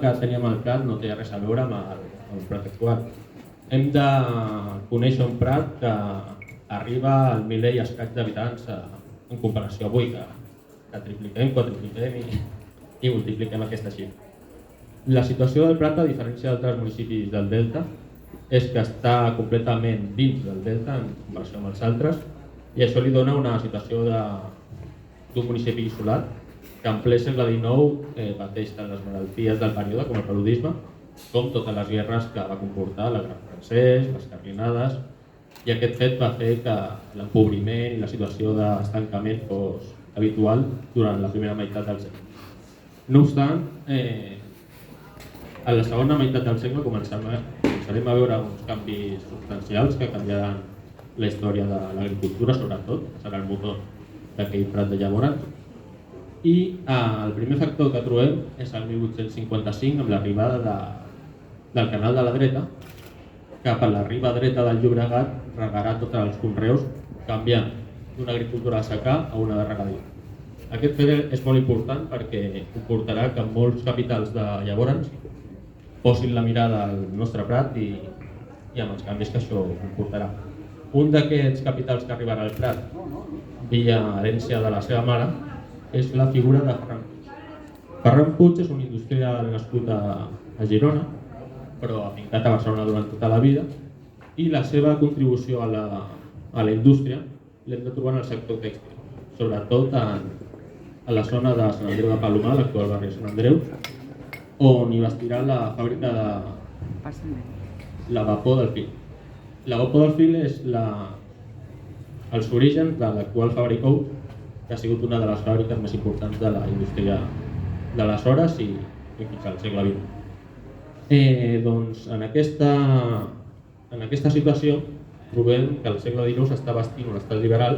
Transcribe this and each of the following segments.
que teníem al Prat no té res a veure amb el Prat actual. Hem de conèixer un Prat que arriba al miler i escaig d'habitants en comparació avui, que tripliquem, quadrupliquem i multipliquem aquesta xifra. La situació del Prat, a diferència d'altres municipis del Delta, és que està completament dins del Delta en comparació amb els altres, i això li dona una situació d'un municipi isolat que en ple segle XIX pateix tant les malalties del període com el paludisme, com totes les guerres que va comportar la Guerra Francès, les carlinades, i aquest fet va fer que l'empobriment i la situació d'estancament fos habitual durant la primera meitat del segle. No obstant, a la segona meitat del segle començarem a veure uns canvis substancials que canviaran la història de l'agricultura, sobretot, serà el motor d'aquell Prat de llavors. I el primer factor que trobem és el 1855 amb l'arribada del Canal de la Dreta, que per la riba dreta del Llobregat regarà tots els conreus, canviant d'una agricultura de secà a una de regadío. Aquest fet és molt important perquè comportarà que molts capitals de llavors posin la mirada al nostre Prat i amb els canvis que això comportarà. Un d'aquests capitals que arribarà al Prat, via herència de la seva mare, és la figura de Ferran Puig. Ferran Puig és un industrial nascut a Girona, però afincat a Barcelona durant tota la vida, i la seva contribució a la indústria l'hem de trobar en el sector tèxtil, sobretot a la zona de Sant Andreu de Palomar, l'actual barri de Sant Andreu, on hi bastirà la fàbrica de la vapor del fil. La vapor del fil és els orígens de l'actual Fabricou, que ha sigut una de les fàbriques més importants de la indústria d'aleshores i fins al segle XX. Doncs en aquesta situació trobem que el segle XIX s'està bastint un estat liberal,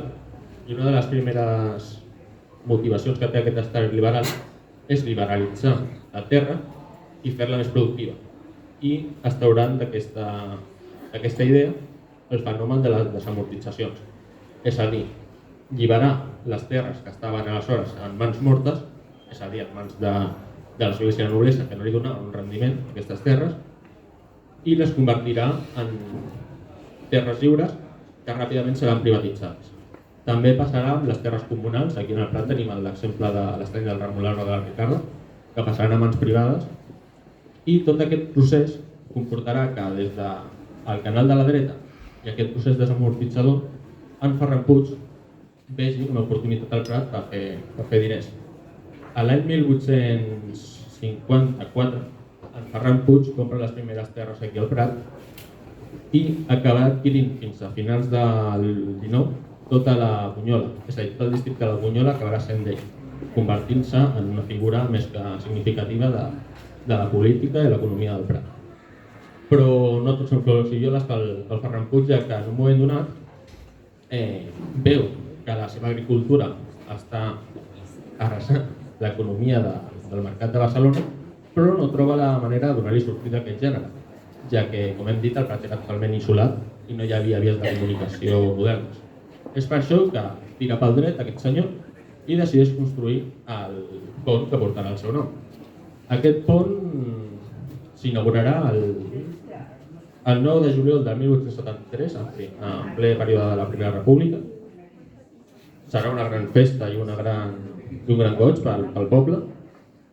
i una de les primeres motivacions que té aquest estat liberal és liberalitzar la terra i fer-la més productiva, i instaurant d'aquesta idea el fenomen de les desamortitzacions, és a dir, alliberar les terres que estaven aleshores en mans mortes, és a dir, en mans de l'església de la noblesa, que no li donaven un rendiment a aquestes terres, i les convertirà en terres lliures que ràpidament seran privatitzades. També passarà amb les terres comunals. Aquí en el Prat tenim l'exemple de l'estany del Remolar o de la Ricarda, que passaran a mans privades, i tot aquest procés comportarà que des del Canal de la Dreta i aquest procés desamortitzador, en Ferran Puig vegi una oportunitat al Prat per fer diners. A l'any 1854, en Ferran Puig compra les primeres terres aquí al Prat i acaba adquirint fins a finals del XIX tota la Bunyola, és a dir, tot el districte de la Bunyola acabarà sent d'ell, convertint-se en una figura més que significativa de la política i l'economia del Prat. Però no tots són flors i violes pel Ferran Puig, ja que en un moment donat veu que la seva agricultura està arrasant l'economia del mercat de Barcelona, però no troba la manera de donar-li sortida a aquest gènere, ja que, com hem dit, el Prat era totalment isolat i no hi havia vies de comunicació modernes. És per això que tira pel dret aquest senyor i decideix construir el pont que portarà el seu nom. Aquest pont s'inaugurarà el 9 de juliol de 1873, en ple període de la Primera República. Serà una gran festa i un gran goig pel poble,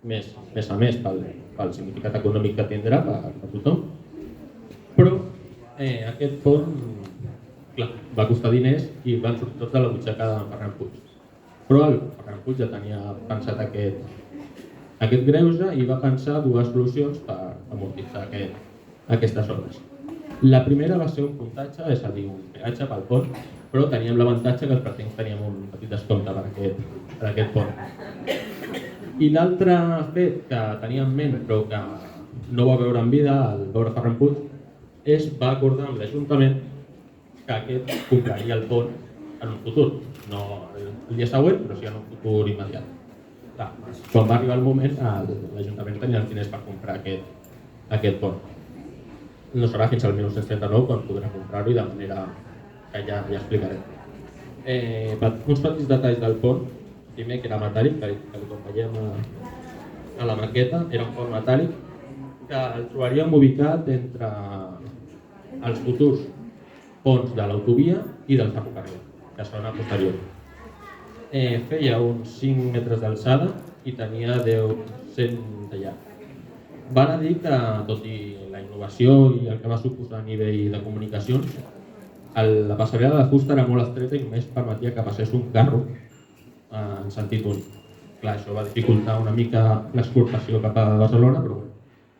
més a més pel significat econòmic que tindrà per tothom. Però aquest pont, clar, va costar diners i van sortir tots de la butxaca de Ferran Puig. Però el Ferran Puig ja tenia pensat aquest greuge i va pensar dues solucions per amortitzar aquestes obres. La primera va ser un puntatge, és a dir, un peatge pel pont, però teníem l'avantatge que els pratencs teníem un petit descompte per aquest pont. I l'altre fet que tenia en ment, però que no va veure en vida al veure Ferran Puig, va acordar amb l'Ajuntament que aquest compraria el pont en un futur, no el dia següent, però sí en un futur immediat. Quan va arribar el moment, l'Ajuntament tenia els diners per comprar aquest pont. No serà fins al 1939 quan podrà comprar-ho, i de manera que ja explicarem. Uns petits detalls del pont. Primer, que era metàl·lic, que com veiem a la maqueta, era un pont metàl·lic que el trobaríem ubicat entre els futurs ponts de l'autovia i del ferrocarril, que són a posterior. Feia uns 5 metres d'alçada i tenia 100 de llarg. Val a dir que, tot i la innovació i el que va suposar a nivell de comunicacions, la passarel·la de fusta era molt estreta i només permetia que passés un carro en sentit únic. Clar, això va dificultar una mica l'exportació cap a Barcelona, però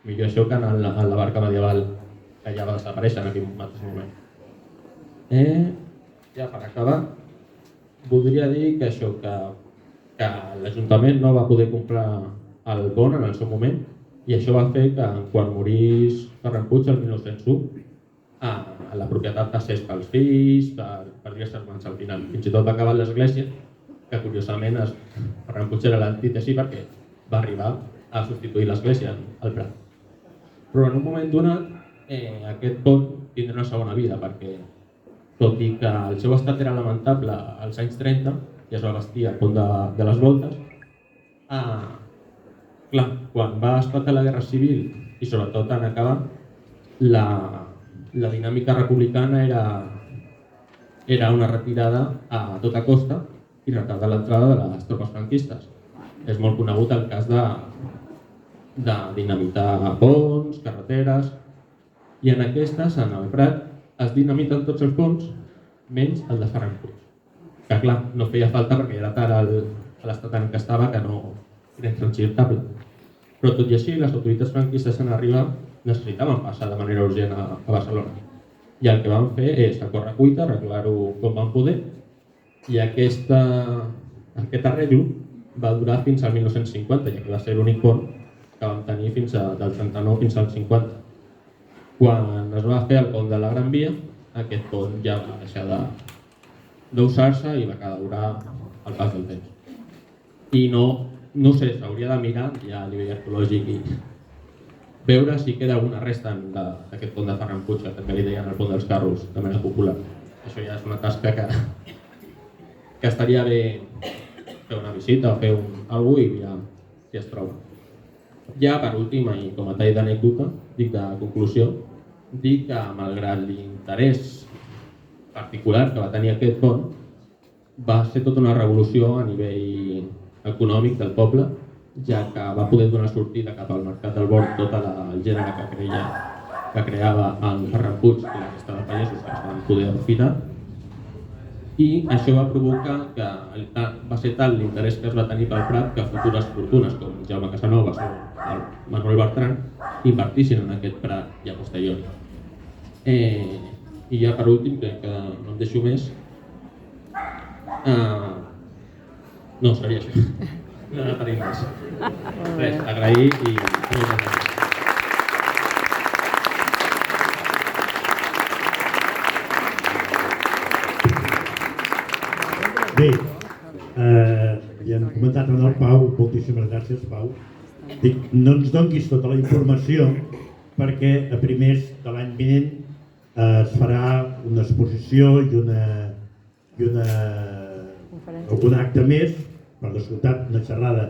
millor això que en la barca medieval, que ja va desaparèixer en aquell mateix moment. Ja per acabar, voldria dir que això, que l'Ajuntament no va poder comprar el pont en el seu moment i això va fer que quan morís Ferran Puig el 1901 la propietat passés pels fills, per diverses mans al final. Fins i tot va acabar l'església, que curiosament Ferran Puig era l'antítesi perquè va arribar a substituir l'església al Prat. Però en un moment donat aquest pont tindrà una segona vida perquè, tot i que el seu estat era lamentable als anys 30, ja es va bastir al pont de les Voltes, clar, quan va esclatar la Guerra Civil i sobretot en acabar, la dinàmica republicana era una retirada a tota costa i retardar l'entrada de les tropes franquistes. És molt conegut el cas de dinamitar ponts, carreteres, i en aquestes, en el Prat, es dinamiten tots els ponts, menys el de Ferran Puig. Que clar, no feia falta perquè era tant a l'estat en què estava que no era intransitable. Però tot i així, les autoritats franquistes en arribar necessitaven passar de manera urgent a Barcelona. I el que van fer és a correcuita arreglar-ho com van poder i aquest arreglo va durar fins al 1950, ja que va ser l'únic pont que vam tenir del 39 fins al 50. Quan es va fer el pont de la Gran Via, aquest pont ja va deixar d'usar-se i va caducar al pas del temps. I no sé, s'hauria de mirar ja a nivell arqueològic i veure si queda alguna resta d'aquest pont de Ferran Puig, que també li deien el pont dels carros, de manera popular. Això ja és una tasca que estaria bé fer una visita o fer alguna cosa i mirar si es troba. Ja per últim, i com a tall d'anècdota, dic de conclusió, dic que malgrat l'interès particular que va tenir aquest pont, va ser tota una revolució a nivell econòmic del poble, ja que va poder donar sortida cap al mercat del Born tot el gènere que creava el Ferran Puig i la resta de pagesos que es van poder aprofitar. I això va provocar que va ser tal l'interès que es va tenir pel Prat que futures fortunes com Jaume Casanovas o el Manuel Bertran invertissin en aquest Prat ja posterior. I ja per últim, crec que no em deixo més, no, seria això. No tenim més. Res, agrair i moltes gràcies. Bé, ja hem comentat amb el Pau, moltíssimes gràcies, Pau. Dic, no ens donguis tota la informació perquè a primers de l'any vinent es farà una exposició i algun acte més, per descomptat una xerrada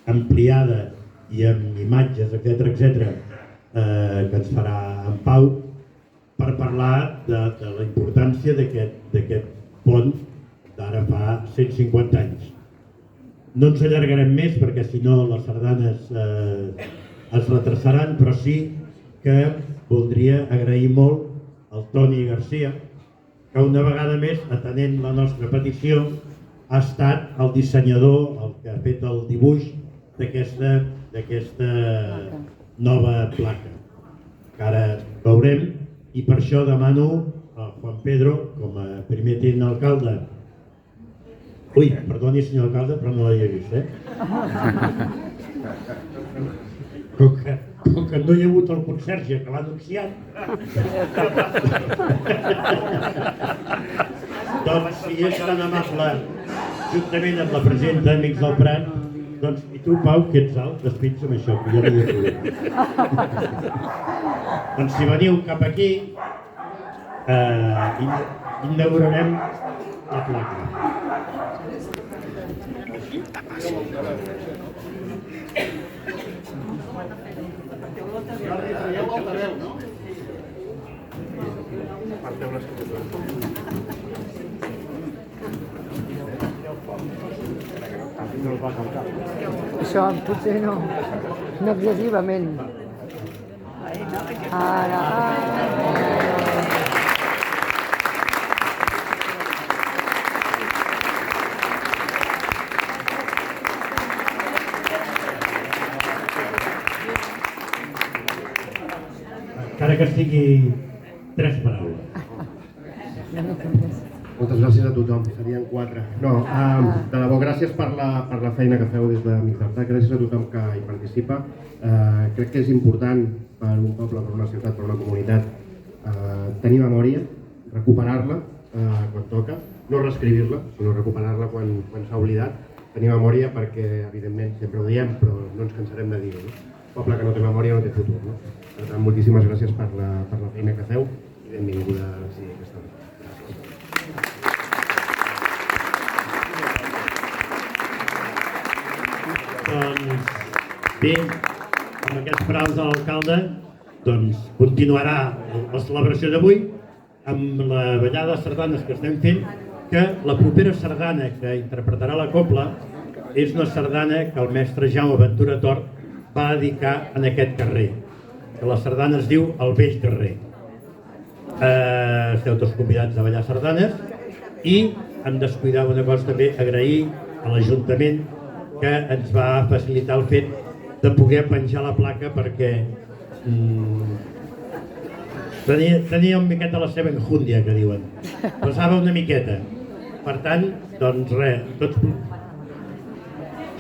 ampliada i amb imatges, etc., que ens farà en Pau per parlar de la importància d'aquest pont d'ara fa 150 anys. No ens allargarem més perquè si no les sardanes es retardaran, però sí que voldria agrair molt al Toni Garcia, que una vegada més, atenent la nostra petició, ha estat el dissenyador, el que ha fet el dibuix d'aquesta nova placa, que ara veurem, i per això demano a Juan Pedro, com a primer tinent alcalde. Ui, perdoni senyor alcalde, però no l'havia vist, Com que no hi ha hagut el conserge que l'ha anunciat, doncs si és tan amable, juntament amb la presidenta Amics del Prat, doncs i tu, Pau, que ets alt, despins amb això, que jo no hi he pogut. Doncs si veniu cap aquí, inaugurarem la placa. Això potser no excessivament. Ara. Encara que sigui 3 paraules. Moltes gràcies a tothom, serien 4. No, de debò, gràcies per la feina que feu des de Mixartat, gràcies a tothom que hi participa. Crec que és important per un poble, per una ciutat, per una comunitat, tenir memòria, recuperar-la quan toca, no reescriure-la, sinó recuperar-la quan s'ha oblidat. Tenir memòria perquè, evidentment, sempre ho diem, però no ens cansarem de dir-ho. Un poble que no té memòria no té futur. No? Per tant, moltíssimes gràcies per la feina que feu i benvinguda a aquesta hora. Doncs bé, amb aquests paraules de l'alcalde, doncs continuarà la celebració d'avui amb la ballada de sardanes que estem fent, que la propera sardana que interpretarà la cobla és una sardana que el mestre Jaume Ventura Tort va dedicar en aquest carrer, que la sardana es diu El Vell Carrer. Esteu tots convidats a ballar sardanes i em descuidava una cosa també, agrair a l'Ajuntament que ens va facilitar el fet de poder penjar la placa perquè tenia una miqueta la seva enjúndia, que diuen. Pesava una miqueta. Per tant, doncs res, tots